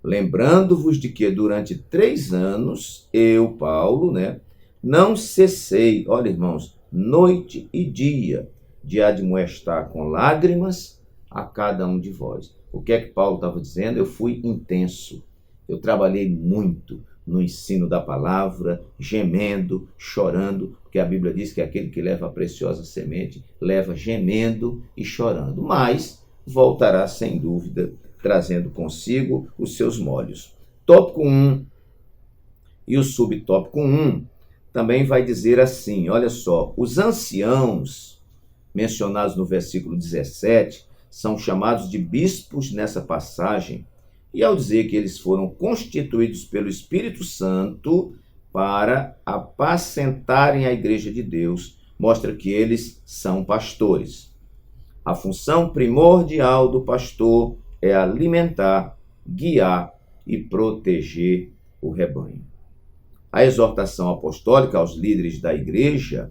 lembrando-vos de que durante 3 anos, eu, Paulo, não cessei, olha irmãos, noite e dia, de admoestar com lágrimas a cada um de vós. O que é que Paulo estava dizendo? Eu fui intenso, eu trabalhei muito no ensino da palavra, gemendo, chorando, porque a Bíblia diz que aquele que leva a preciosa semente, leva gemendo e chorando, mas voltará sem dúvida, trazendo consigo os seus molhos. Tópico 1 e o subtópico 1 também vai dizer assim, olha só, os anciãos, mencionados no versículo 17, são chamados de bispos nessa passagem, e ao dizer que eles foram constituídos pelo Espírito Santo para apacentarem a igreja de Deus, mostra que eles são pastores. A função primordial do pastor é alimentar, guiar e proteger o rebanho. A exortação apostólica aos líderes da igreja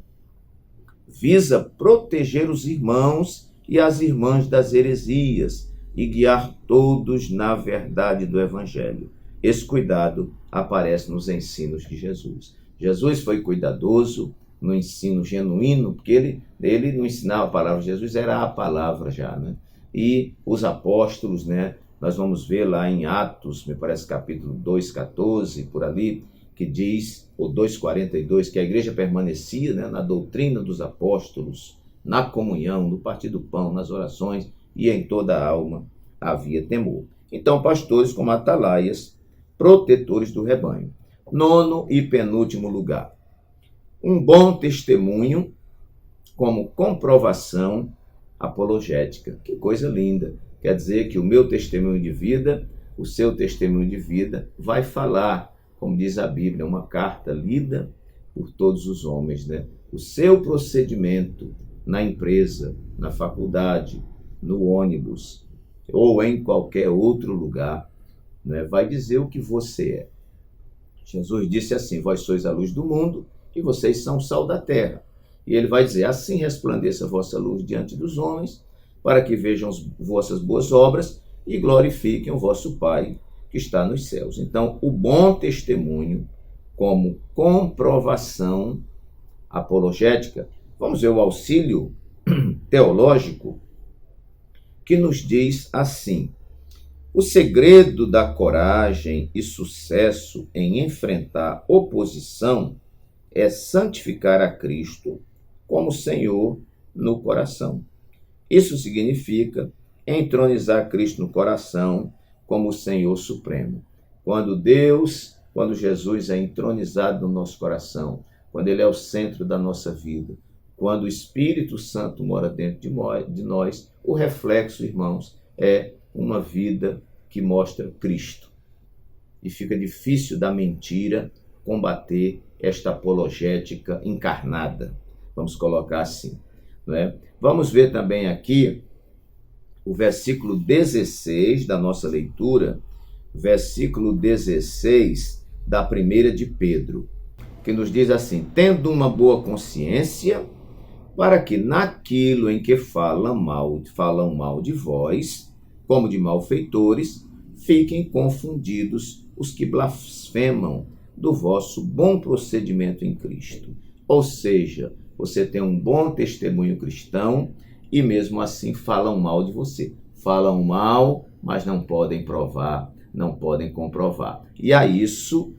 visa proteger os irmãos e as irmãs das heresias e guiar todos na verdade do Evangelho. Esse cuidado aparece nos ensinos de Jesus. Jesus foi cuidadoso no ensino genuíno, porque ele não ensinava a palavra de Jesus, era a palavra já, né? E os apóstolos, né? Nós vamos ver lá em Atos, me parece capítulo 2:14, por ali, que diz, ou 2:42, que a igreja permanecia, né, na doutrina dos apóstolos, na comunhão, no partir do pão, nas orações, e em toda a alma havia temor. Então, pastores como atalaias, protetores do rebanho. Nono e penúltimo lugar. Um bom testemunho como comprovação apologética. Que coisa linda. Quer dizer que o meu testemunho de vida, o seu testemunho de vida, vai falar, como diz a Bíblia, uma carta lida por todos os homens, né? O seu procedimento na empresa, na faculdade, no ônibus ou em qualquer outro lugar, né, vai dizer o que você é. Jesus disse assim: vós sois a luz do mundo e vocês são o sal da terra. E ele vai dizer: assim resplandeça a vossa luz diante dos homens, para que vejam as vossas boas obras e glorifiquem o vosso Pai que está nos céus. Então, o bom testemunho como comprovação apologética. Vamos ver o auxílio teológico, que nos diz assim: o segredo da coragem e sucesso em enfrentar oposição é santificar a Cristo como Senhor no coração. Isso significa entronizar Cristo no coração como o Senhor Supremo. Quando Jesus é entronizado no nosso coração, quando ele é o centro da nossa vida, quando o Espírito Santo mora dentro de nós, o reflexo, irmãos, é uma vida que mostra Cristo. E fica difícil da mentira combater esta apologética encarnada. Vamos colocar assim, não é? Vamos ver também aqui o versículo 16 da nossa leitura, versículo 16 da primeira de Pedro, que nos diz assim: tendo uma boa consciência, para que naquilo em que falam mal de vós, como de malfeitores, fiquem confundidos os que blasfemam do vosso bom procedimento em Cristo. Ou seja, você tem um bom testemunho cristão e mesmo assim falam mal de você. Falam mal, mas não podem provar, não podem comprovar. E a isso,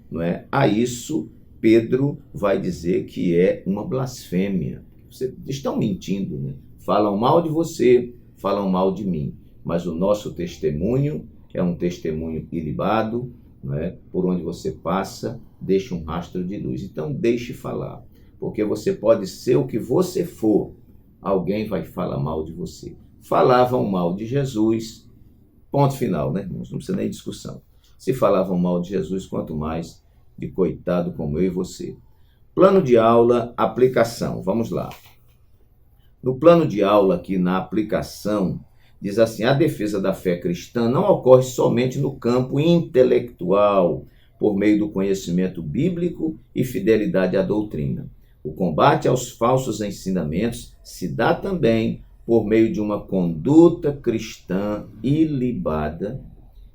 Pedro vai dizer que é uma blasfêmia. Vocês estão mentindo, né? Falam mal de você, falam mal de mim. Mas o nosso testemunho é um testemunho ilibado, né? Por onde você passa, deixa um rastro de luz. Então, deixe falar, porque você pode ser o que você for, alguém vai falar mal de você. Falavam mal de Jesus, ponto final, né, irmãos? Não precisa nem discussão. Se falavam mal de Jesus, quanto mais de coitado como eu e você. Plano de aula, aplicação. Vamos lá. No plano de aula, aqui na aplicação, diz assim: a defesa da fé cristã não ocorre somente no campo intelectual, por meio do conhecimento bíblico e fidelidade à doutrina. O combate aos falsos ensinamentos se dá também por meio de uma conduta cristã ilibada,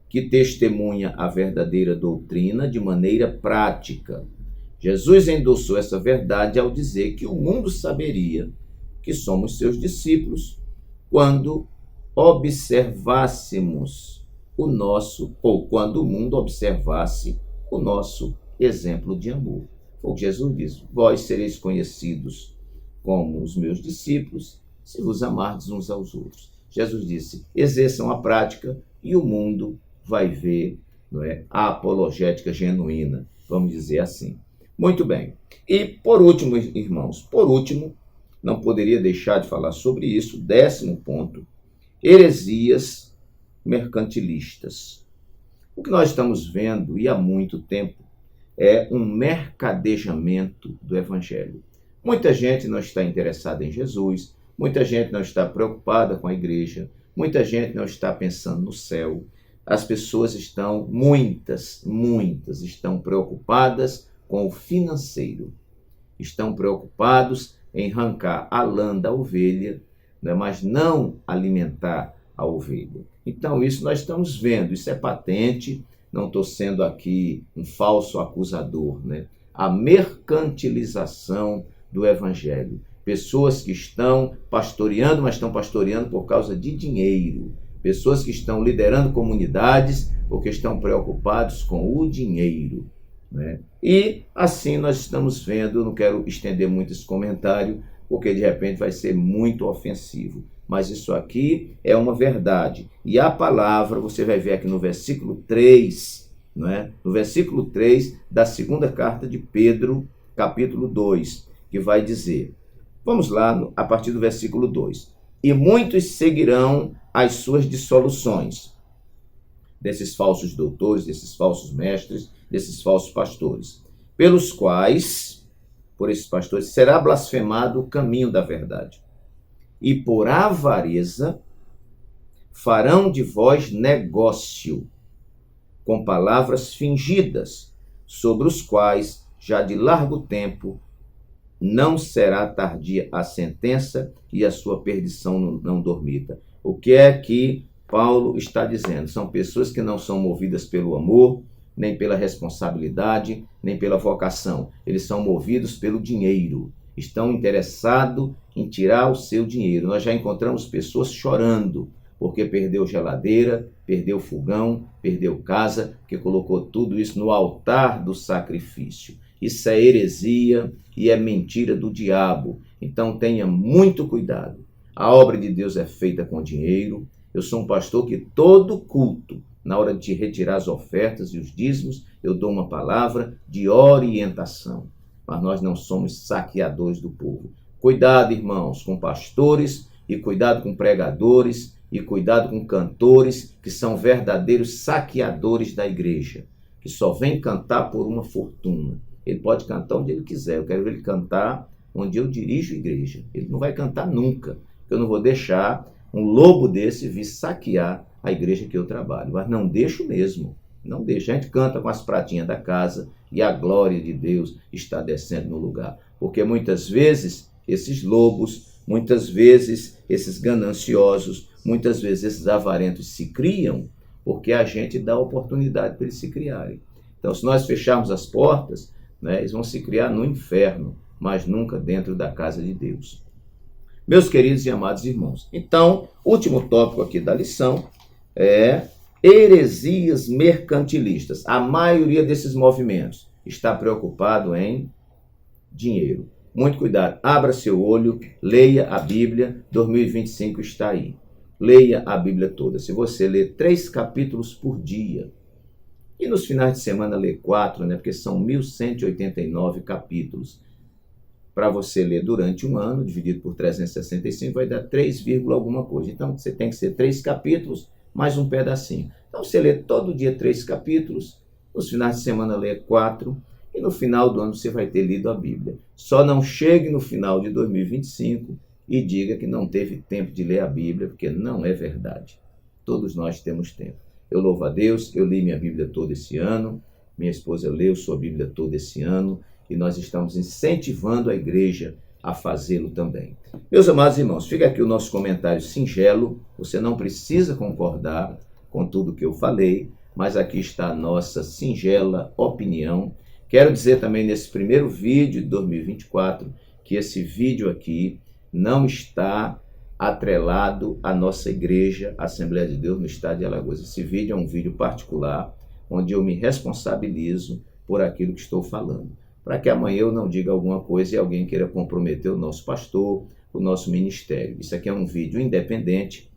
que testemunha a verdadeira doutrina de maneira prática. Jesus endossou essa verdade ao dizer que o mundo saberia que somos seus discípulos quando observássemos quando o mundo observasse o nosso exemplo de amor. Foi o que Jesus diz: vós sereis conhecidos como os meus discípulos se vos amardes uns aos outros. Jesus disse: exerçam a prática e o mundo vai ver, a apologética genuína, vamos dizer assim. Muito bem. E por último, irmãos, não poderia deixar de falar sobre isso. 10º ponto, heresias mercantilistas. O que nós estamos vendo, e há muito tempo, é um mercadejamento do evangelho. Muita gente não está interessada em Jesus, muita gente não está preocupada com a igreja, muita gente não está pensando no céu. As pessoas estão, muitas estão preocupadas com o financeiro. Estão preocupados em arrancar a lã da ovelha, né, mas não alimentar a ovelha. Então, isso nós estamos vendo, isso é patente, não estou sendo aqui um falso acusador, né? A mercantilização do evangelho. Pessoas que estão pastoreando, mas estão pastoreando por causa de dinheiro. Pessoas que estão liderando comunidades porque estão preocupados com o dinheiro, né? E assim nós estamos vendo, não quero estender muito esse comentário, porque de repente vai ser muito ofensivo. Mas isso aqui é uma verdade. E a palavra, você vai ver aqui no versículo 3, não é? No versículo 3 da segunda carta de Pedro, capítulo 2, que vai dizer, vamos lá, a partir do versículo 2. E muitos seguirão as suas dissoluções, desses falsos doutores, desses falsos mestres, desses falsos pastores, pelos quais, por esses pastores, será blasfemado o caminho da verdade. E por avareza farão de vós negócio com palavras fingidas, sobre os quais já de largo tempo não será tardia a sentença e a sua perdição não dormita. O que é que Paulo está dizendo? São pessoas que não são movidas pelo amor, nem pela responsabilidade, nem pela vocação. Eles são movidos pelo dinheiro. Estão interessados em tirar o seu dinheiro. Nós já encontramos pessoas chorando porque perdeu geladeira, perdeu fogão, perdeu casa, que colocou tudo isso no altar do sacrifício. Isso é heresia e é mentira do diabo. Então tenha muito cuidado. A obra de Deus é feita com dinheiro. Eu sou um pastor que todo culto, na hora de retirar as ofertas e os dízimos, eu dou uma palavra de orientação. Mas nós não somos saqueadores do povo. Cuidado, irmãos, com pastores, e cuidado com pregadores, e cuidado com cantores, que são verdadeiros saqueadores da igreja, que só vem cantar por uma fortuna. Ele pode cantar onde ele quiser, eu quero ver ele cantar onde eu dirijo a igreja. Ele não vai cantar nunca, eu não vou deixar um lobo desse vir saquear a igreja que eu trabalho, mas não deixo mesmo, não deixo. A gente canta com as pratinhas da casa e a glória de Deus está descendo no lugar, porque muitas vezes esses lobos, muitas vezes esses gananciosos, muitas vezes esses avarentos se criam porque a gente dá oportunidade para eles se criarem. Então, se nós fecharmos as portas, né, eles vão se criar no inferno, mas nunca dentro da casa de Deus. Meus queridos e amados irmãos, então, último tópico aqui da lição é heresias mercantilistas. A maioria desses movimentos está preocupado em dinheiro. Muito cuidado, abra seu olho, leia a Bíblia, 2025 está aí. Leia a Bíblia toda. Se você ler 3 capítulos por dia, e nos finais de semana ler 4, né, porque são 1189 capítulos, para você ler durante um ano, dividido por 365, vai dar 3, alguma coisa. Então, você tem que ser 3 capítulos, mais um pedacinho. Então, você lê todo dia 3 capítulos, nos finais de semana lê 4, e no final do ano você vai ter lido a Bíblia. Só não chegue no final de 2025 e diga que não teve tempo de ler a Bíblia, porque não é verdade. Todos nós temos tempo. Eu louvo a Deus, eu li minha Bíblia todo esse ano, minha esposa leu sua Bíblia todo esse ano, e nós estamos incentivando a igreja a fazê-lo também. Meus amados irmãos, fica aqui o nosso comentário singelo, você não precisa concordar com tudo que eu falei, mas aqui está a nossa singela opinião. Quero dizer também nesse primeiro vídeo de 2024, que esse vídeo aqui não está atrelado à nossa igreja, Assembleia de Deus no estado de Alagoas. Esse vídeo é um vídeo particular, onde eu me responsabilizo por aquilo que estou falando, para que amanhã eu não diga alguma coisa e alguém queira comprometer o nosso pastor, o nosso ministério. Isso aqui é um vídeo independente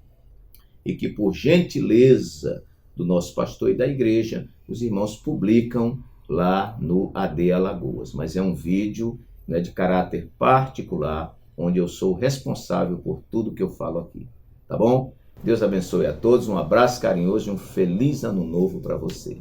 e que, por gentileza do nosso pastor e da igreja, os irmãos publicam lá no AD Alagoas. Mas é um vídeo, né, de caráter particular, onde eu sou responsável por tudo que eu falo aqui. Tá bom? Deus abençoe a todos, um abraço carinhoso e um feliz ano novo para você.